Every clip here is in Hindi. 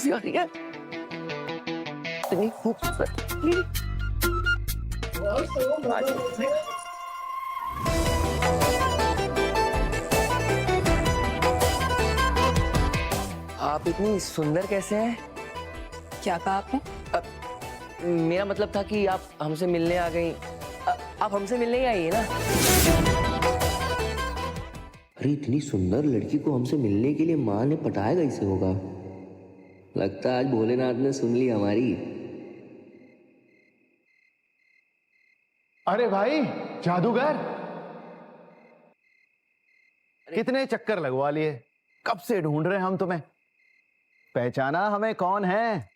हंसी आ रही है, इतनी खूबसूरत। आप इतनी सुंदर कैसे हैं? क्या कहा आपने? मेरा मतलब था कि आप हमसे मिलने आ गई। आप हमसे मिलने ही आई है ना? अरे इतनी सुंदर लड़की को हमसे मिलने के लिए माँ ने पटाया कैसे होगा? लगता है आज भोलेनाथ ने सुन ली हमारी। अरे भाई जादूगर, कितने चक्कर लगवा लिए, कब से ढूंढ रहे हम तुम्हें। पहचाना हमें कौन है?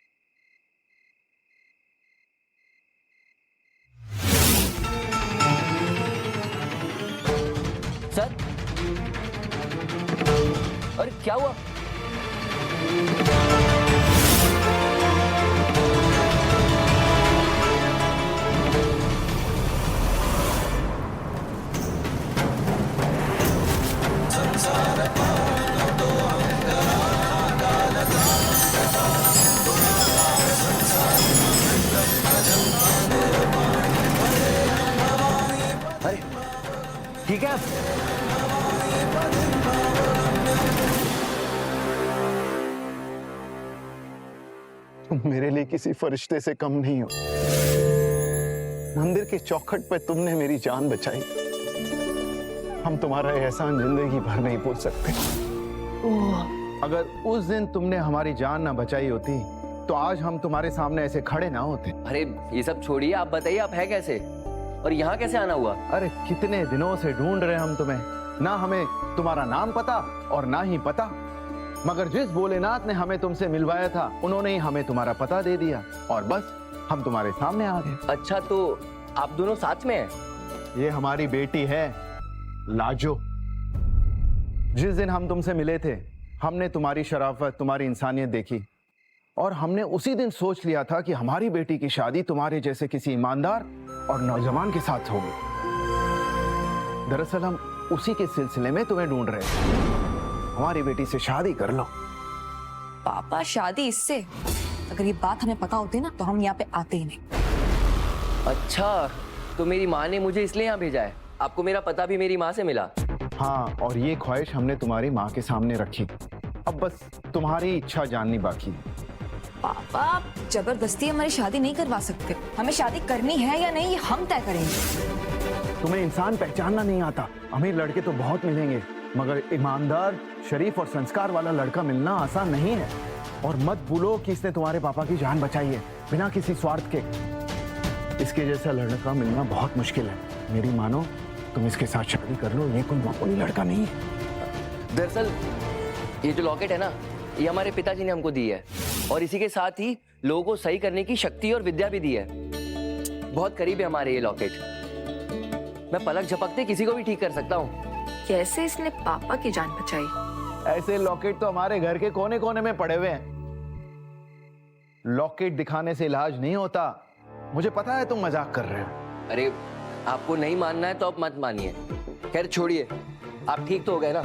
सर, अरे क्या हुआ? अरे ठीक है आप? तुम मेरे लिए किसी फरिश्ते से कम नहीं हो। मंदिर के चौखट पे तुमने मेरी जान बचाई। हम तुम्हारा एहसान जिंदगी भर नहीं भूल सकते। अगर उस दिन तुमने हमारी जान ना बचाई होती तो आज हम तुम्हारे सामने ऐसे खड़े ना होते। अरे ये सब छोड़िए, आप बताइए आप है कैसे और यहाँ कैसे आना हुआ? अरे कितने दिनों से ढूंढ रहे हम तुम्हें, ना हमें तुम्हारा नाम पता और ना ही पता, मगर जिस भोलेनाथ ने हमें तुमसे मिलवाया था उन्होंने ही हमें तुम्हारा पता दे दिया और बस हम तुम्हारे सामने आ गए। अच्छा तो आप दोनों साथ में हैं? ये हमारी बेटी है लाजो। जिस दिन हम तुमसे मिले थे हमने तुम्हारी शराफत, तुम्हारी इंसानियत देखी और हमने उसी दिन सोच लिया था कि हमारी बेटी की शादी तुम्हारे जैसे किसी ईमानदार और नौजवान के साथ होगी। दरअसल हम उसी के सिलसिले में तुम्हें ढूंढ रहे थे। हमारी बेटी से शादी कर लो। पापा शादी इससे? अगर ये बात हमें पता होती ना तो हम यहाँ पे आते ही नहीं। अच्छा तो मेरी माँ ने मुझे इसलिए यहाँ भेजा है? आपको मेरा पता भी मेरी माँ से मिला? हाँ, और ये ख्वाहिश हमने तुम्हारी माँ के सामने रखी। अब बस तुम्हारी इच्छा जाननी बाकी है। पापा आप जबरदस्ती हमारी शादी नहीं करवा सकते। हमें शादी करनी है या नहीं ये हम तय करेंगे। तुम्हें इंसान पहचानना नहीं आता। अमीर लड़के तो बहुत मिलेंगे मगर ईमानदार, शरीफ और संस्कार वाला लड़का मिलना आसान नहीं है। और मत भूलो कि इसने तुम्हारे पापा की जान बचाई है बिना किसी स्वार्थ के। इसके जैसा लड़का मिलना बहुत मुश्किल है। मेरी मानो, तुम इसके साथ शादी कर लो। ये कोई मामूली लड़का नहीं है। दरअसल ये जो लॉकेट है ना, ये हमारे पिताजी ने हमको दी है और इसी के साथ ही लोगों को सही करने की शक्ति और विद्या भी दी है। बहुत करीब है हमारे ये लॉकेट। मैं पलक झपकते किसी को भी ठीक कर सकता हूँ। कैसे इसने पापा की जान बचाई? ऐसे लॉकेट तो हमारे घर के कोने कोने में पड़े हुए हैं। लॉकेट दिखाने से इलाज नहीं होता। मुझे पता है तुम मजाक कर रहे हो। अरे आपको नहीं मानना है तो आप मत मानिए। खैर छोड़िए, आप ठीक तो हो गए ना?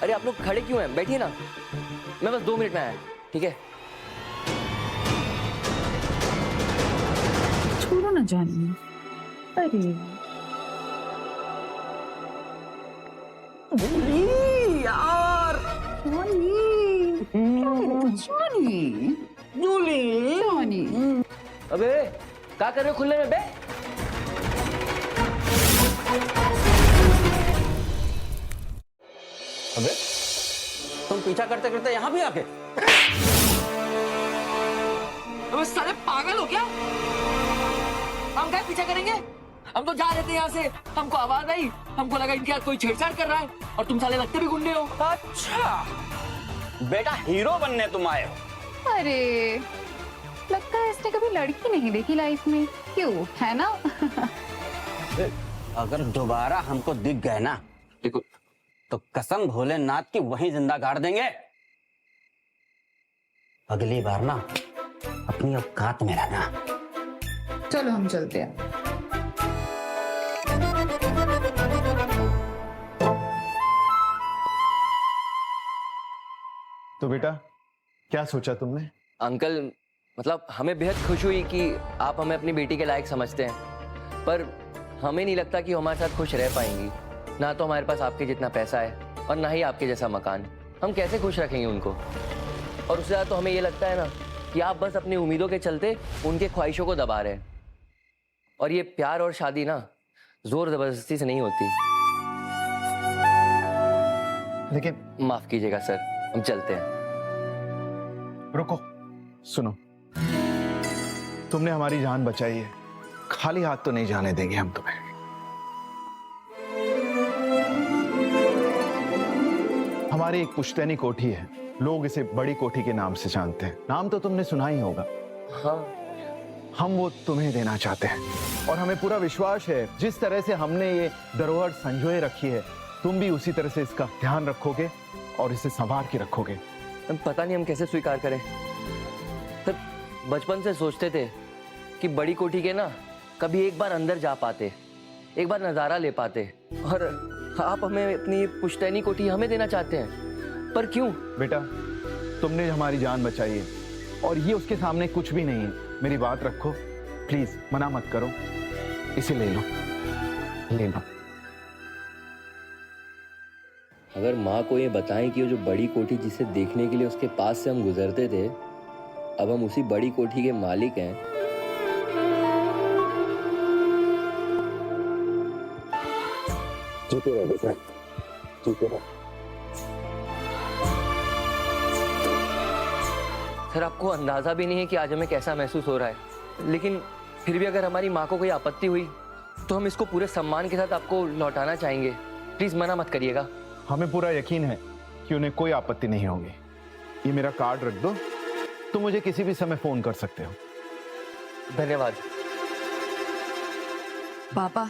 अरे आप लोग खड़े क्यों हैं? बैठिए ना, मैं बस 2 मिनट में आया। ठीक है? छोड़ो ना जानिए। अरे यार अबे क्या कर रहे हो खुले में बे? अबे तुम पीछा करते करते यहाँ भी आके? अबे साले पागल हो क्या? हम क्या पीछा करेंगे? हम तो जा रहे थे यहाँ से, हमको आवाज आई, हमको लगा इनके साथ कोई छेड़छाड़ कर रहा है और तुम साले लगते भी गुंडे हो। अच्छा बेटा, हीरो बनने तुम आए हो? अरे लगता है इसने कभी लड़की नहीं देखी लाइफ में, क्यों है ना? अगर दोबारा हमको दिख गए ना देखो तो कसम भोलेनाथ की वहीं जिंदा गाड़ देंगे। अगली बार ना अपनी औकात में रहना। चलो हम चलते हैं। तो बेटा क्या सोचा तुमने? अंकल मतलब हमें बेहद खुश हुई कि आप हमें अपनी बेटी के लायक समझते हैं, पर हमें नहीं लगता कि वो हमारे साथ खुश रह पाएंगी। ना तो हमारे पास आपके जितना पैसा है और ना ही आपके जैसा मकान। हम कैसे खुश रखेंगे उनको? और उससे ज़्यादा तो हमें ये लगता है ना कि आप बस अपनी उम्मीदों के चलते उनके ख्वाहिशों को दबा रहे हैं। और ये प्यार और शादी ना जोर जबरदस्ती से नहीं होती। लेकिन माफ कीजिएगा सर, हम चलते हैं। रुको, सुनो, तुमने हमारी जान बचाई है, खाली हाथ तो नहीं जाने देंगे हम तुम्हें। हमारी एक पुश्तैनी कोठी है, लोग इसे बड़ी कोठी के नाम से जानते हैं। नाम तो तुमने सुना ही होगा। हाँ, हम वो तुम्हें देना चाहते हैं और हमें पूरा विश्वास है जिस तरह से हमने ये धरोहर संजोए रखी है, तुम भी उसी तरह से इसका ध्यान रखोगे और इसे संभाल के रखोगे। पता नहीं हम कैसे स्वीकार करें। तब बचपन से सोचते थे कि बड़ी कोठी के ना कभी एक बार अंदर जा पाते, एक बार नजारा ले पाते, और आप हमें अपनी पुश्तैनी कोठी हमें देना चाहते हैं। पर क्यों? बेटा, तुमने हमारी जान बचाई है और ये उसके सामने कुछ भी नहीं है। मेरी बात रखो, प्लीज मना मत करो, इसे ले लो, ले लो। अगर माँ को ये बताएं कि वो जो बड़ी कोठी जिसे देखने के लिए उसके पास से हम गुजरते थे, अब हम उसी बड़ी कोठी के मालिक हैं, जीते रहो बेटा, जीते रहो। सर आपको अंदाजा भी नहीं है कि आज हमें कैसा महसूस हो रहा है। लेकिन फिर भी अगर हमारी माँ को कोई आपत्ति हुई तो हम इसको पूरे सम्मान के साथ आपको लौटाना चाहेंगे। प्लीज मना मत करिएगा। हमें पूरा यकीन है कि उन्हें कोई आपत्ति नहीं होगी। ये मेरा कार्ड रख दो, तुम मुझे किसी भी समय फोन कर सकते हो। धन्यवाद। पापा,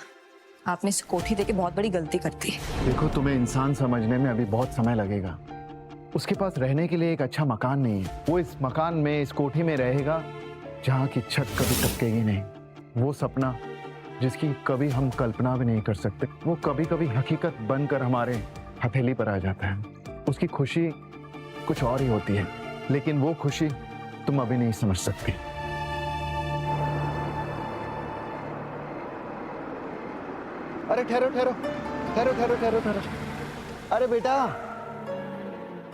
आपने इस कोठी देके बहुत बड़ी गलती कर दी। देखो, तुम्हें इंसान समझने में अभी बहुत समय लगेगा। उसके पास रहने के लिए एक अच्छा मकान नहीं है। वो इस मकान में, इस कोठी में रहेगा जहाँ की छत कभी टपकेगी नहीं। वो सपना जिसकी कभी हम कल्पना भी नहीं कर सकते, वो कभी कभी हकीकत बनकर हमारे हथेली पर आ जाता है। उसकी खुशी कुछ और ही होती है, लेकिन वो खुशी तुम अभी नहीं समझ सकती। अरे ठहरो ठहरो ठहरो ठहरो ठहरो ठहरो। अरे बेटा,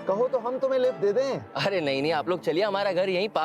कहो तो हम तुम्हें लिफ्ट दे दें। अरे नहीं नहीं, आप लोग चलिए, हमारा घर यहीं पास